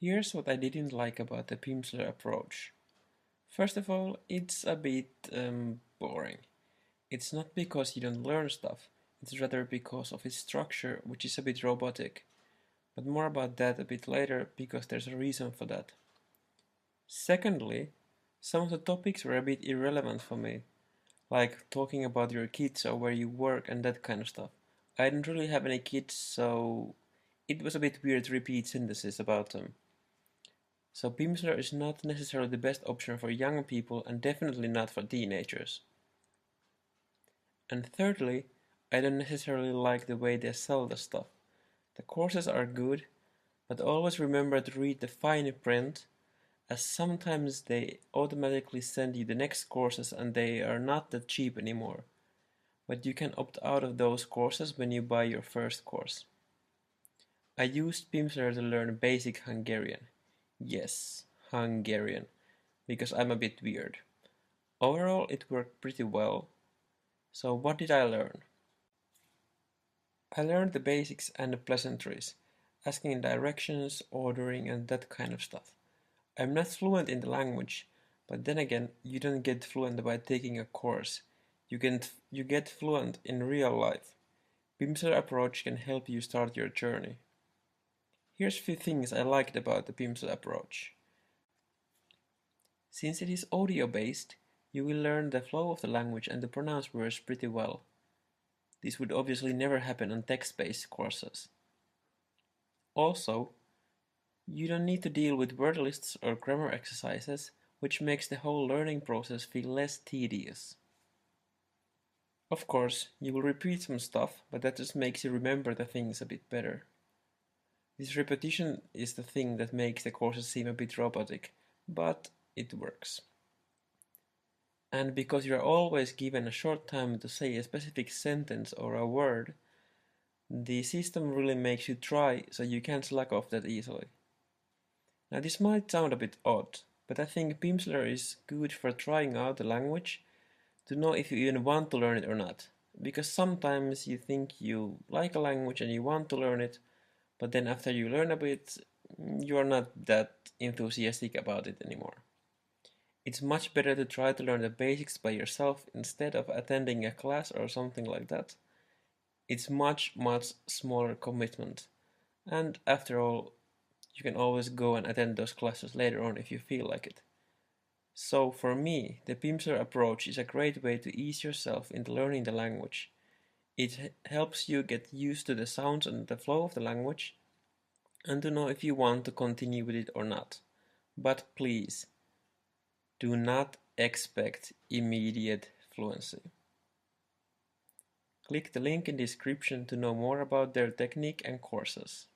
Here's what I didn't like about the Pimsleur approach. First of all, it's a bit boring. It's not because you don't learn stuff, it's rather because of its structure, which is a bit robotic. But more about that a bit later, because there's a reason for that. Secondly, some of the topics were a bit irrelevant for me, like talking about your kids or where you work and that kind of stuff. I didn't really have any kids, so it was a bit weird to repeat sentences about them. So Pimsleur is not necessarily the best option for young people and definitely not for teenagers. And thirdly, I don't necessarily like the way they sell the stuff. The courses are good, but always remember to read the fine print, as sometimes they automatically send you the next courses and they are not that cheap anymore. But you can opt out of those courses when you buy your first course. I used Pimsleur to learn basic Hungarian. Yes, Hungarian, because I'm a bit weird. Overall, it worked pretty well. So what did I learn? I learned the basics and the pleasantries, asking directions, ordering, and that kind of stuff. I'm not fluent in the language, but then again, you don't get fluent by taking a course. You get fluent in real life. Pimsleur Approach can help you start your journey. Here's a few things I liked about the Pimsleur Approach. Since it is audio-based, you will learn the flow of the language and to pronounce words pretty well. This would obviously never happen on text-based courses. Also, you don't need to deal with word lists or grammar exercises, which makes the whole learning process feel less tedious. Of course, you will repeat some stuff, but that just makes you remember the things a bit better. This repetition is the thing that makes the courses seem a bit robotic, but it works. And because you are always given a short time to say a specific sentence or a word, the system really makes you try, so you can't slack off that easily. Now this might sound a bit odd, but I think Pimsleur is good for trying out the language to know if you even want to learn it or not. Because sometimes you think you like a language and you want to learn it, but then after you learn a bit, you are not that enthusiastic about it anymore. It's much better to try to learn the basics by yourself instead of attending a class or something like that. It's much smaller commitment. And after all, you can always go and attend those classes later on if you feel like it. So for me, the Pimsleur approach is a great way to ease yourself into learning the language. It helps you get used to the sounds and the flow of the language, and to know if you want to continue with it or not. But please, do not expect immediate fluency. Click the link in the description to know more about their technique and courses.